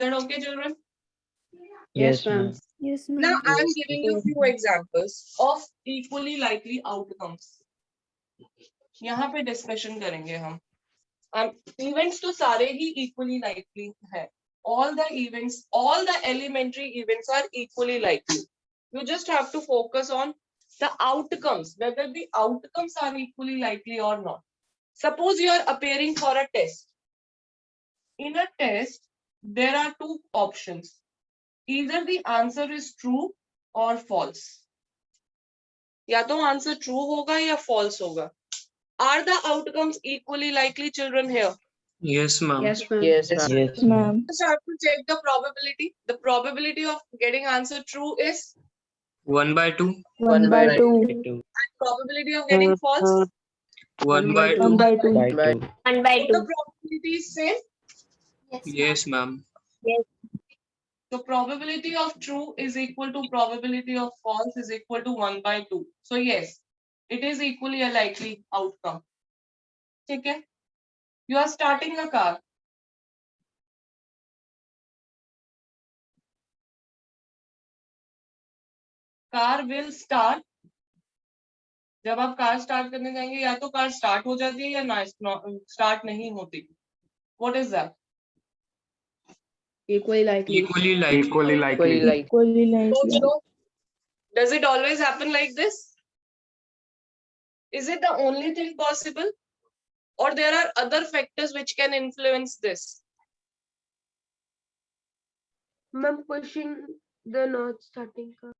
that okay, children? Yes, ma'am. Yes, Now ma'am. I am giving you few examples of equally likely outcomes. यहाँ पे discussion करेंगे हम. Events तो सारे ही equally likely है. All the events, all the elementary events are equally likely. You just have to focus on the outcomes, whether the outcomes are equally likely or not. Suppose you are appearing for a test. In a test, there are two options. Either the answer is true or false. या तो answer true होगा या false होगा. Are the outcomes equally likely, children, here? Yes, ma'am. Yes, ma'am. Yes, Yes, ma'am. ma'am. Just have to check the probability. The probability of getting answer true is 1/2. 1/2. probability of getting false. 1/2. 1/2. 2. 1/2. The probability is same. Yes, ma'am. So probability of true is equal to probability of false is equal to 1/2. So yes, it is equally a likely outcome. Okay. You are starting a car. Car will start. जब आप car start करने जाएंगे या तो car start हो जाती है या ना स्टार्ट नहीं होती. What is that? Equally likely. Equally likely. Equally likely. Equally likely. So, does it always happen like this? Is it the only thing possible? Or there are other factors which can influence this? Ma'am, pushing the not starting car.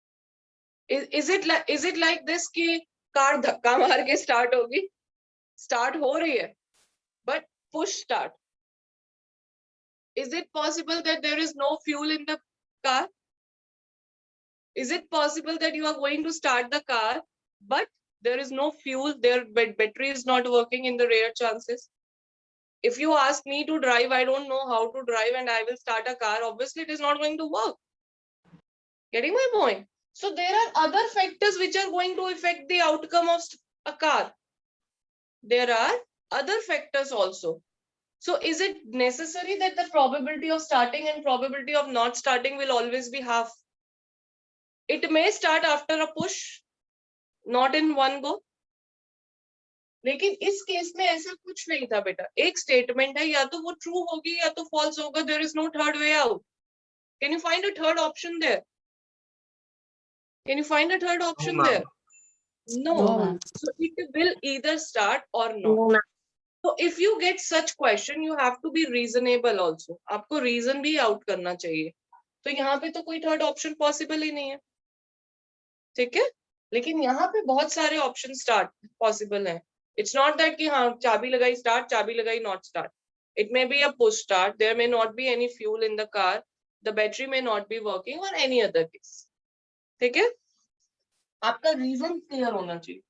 Is it like this कि car धक्का मार के start होगी? Start हो रही है, but push start. Is it possible that there is no fuel in the car? Is it possible that you are going to start the car, but there is no fuel, their battery is not working in the rare chances? If you ask me to drive, I don't know how to drive and I will start a car, obviously it is not going to work. Getting my point? So there are other factors which are going to affect the outcome of a car. There are other factors also. So is it necessary that the probability of starting and probability of not starting will always be half? It may start after a push, not in one go. लेकिन इस case में ऐसा कुछ नहीं था बेटा. एक statement है, या तो वो ट्रू होगी या तो फॉल्स होगा. There is no third way out. Can you find a third option there? Can you find a third option No, there? No, No. ma'am. So it will either start or not. So if you get such question, you have to be reasonable also. आपको reason भी out करना चाहिए. तो यहाँ पे तो कोई third option possible ही नहीं है. ठीक है? लेकिन यहाँ पे बहुत सारे option start possible हैं. It's not that कि हाँ चाबी लगाई start, चाबी लगाई not start. It may be a push start. There may not be any fuel in the car. The battery may not be working or any other case. ठीक है? आपका reason clear होना चाहिए.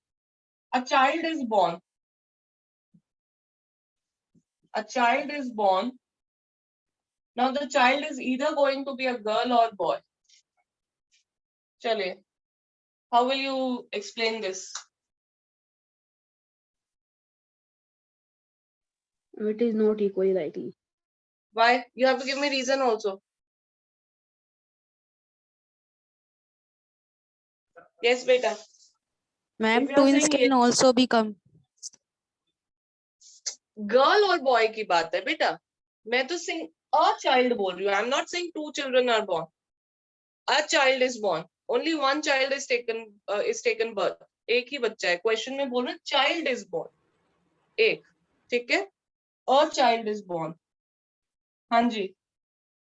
A child is born. A child is born. Now the child is either going to be a girl or boy. Chale. How will you explain this? It is not equally likely. Why? You have to give me reason also. Yes, beta. Ma'am, If you are twins saying can also become. girl or boy की बात है बेटा. मैं तो saying a child बोल रही हूँ. I'm not saying two children are born. A child is born. Only one child is taken birth. एक ही बच्चा है. Question में बोल रहे हैं child is born. एक. ठीक है? A child is born. हाँ जी.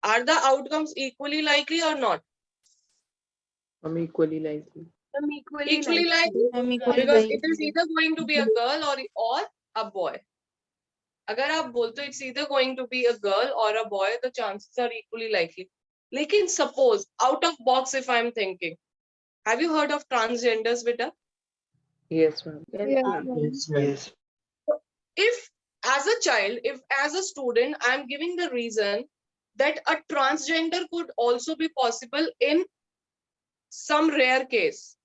Are the outcomes equally likely or not? I'm equally likely. I'm Equally likely. I'm equally Because likely. it is either going to be a girl or a boy. अगर आप बोलते it's either going to be a girl or a boy, the chances are equally likely. लेकिन suppose out of box if I'm thinking, have you heard of transgenders, beta? Yes, ma'am. Yes, ma'am. Yes. If as a child, if as a student, I'm giving the reason that a transgender could also be possible in some rare case.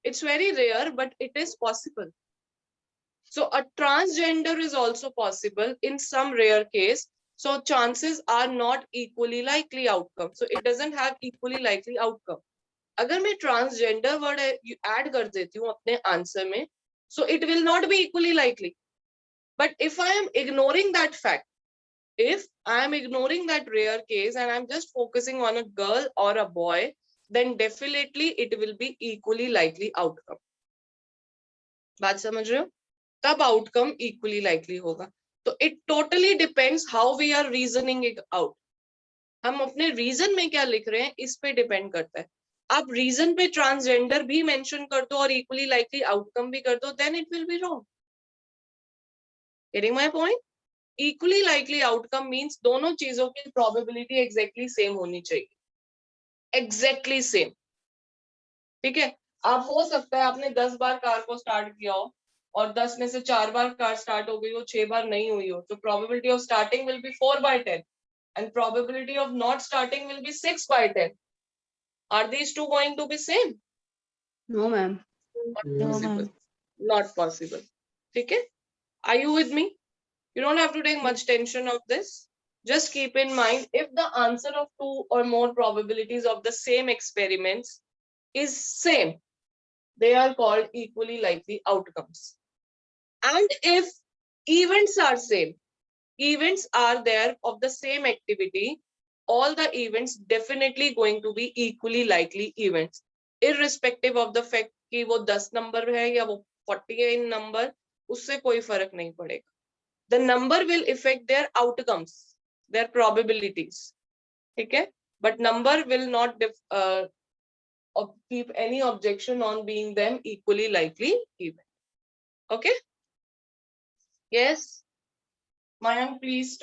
It's very rare, but it is possible. So a transgender is also possible in some rare case. So chances are not equally likely outcome. So it doesn't have equally likely outcome. अगर मैं transgender word add कर देती हूँ अपने answer में, so it will not be equally likely. But if I am ignoring that fact, if I am ignoring that rare case and I'm just focusing on a girl or a boy, then definitely it will be equally likely outcome. बात समझ रहे हो? तब outcome equally likely होगा. तो it totally depends how we are reasoning it out. हम अपने reason में क्या लिख रहे हैं इस पे depend करता है. आप reason पे transgender भी mention कर दो और equally likely outcome भी कर दो, then it will be wrong. Getting my point? Equally likely outcome means दोनों चीजों की probability exactly same होनी चाहिए. Exactly same. ठीक है? आप हो सकता है आपने 10 बार कार को स्टार्ट किया हो और 10 में से 4 बार कार स्टार्ट हो गई हो, 6 बार नहीं हुई हो, तो probability of starting will be 4/10 and probability of not starting will be 6/10. Are these two going to be same? No, ma'am. Not No, possible. ma'am. Not possible. ठीक है? Are you with me? You don't have to take much tension of this. Just keep in mind, if the answer of 2 or more probabilities of the same experiments is same, they are called equally likely outcomes. And if events are same, events are there of the same activity, all the events definitely going to be equally likely events, irrespective of the fact कि वो 10 number है या वो 40 है in number, उससे कोई फर्क नहीं पड़ेगा. The number will affect their outcomes, their probabilities. ठीक है? But number will not keep any objection on being them equally likely event. Okay? Yes? Mayank, please.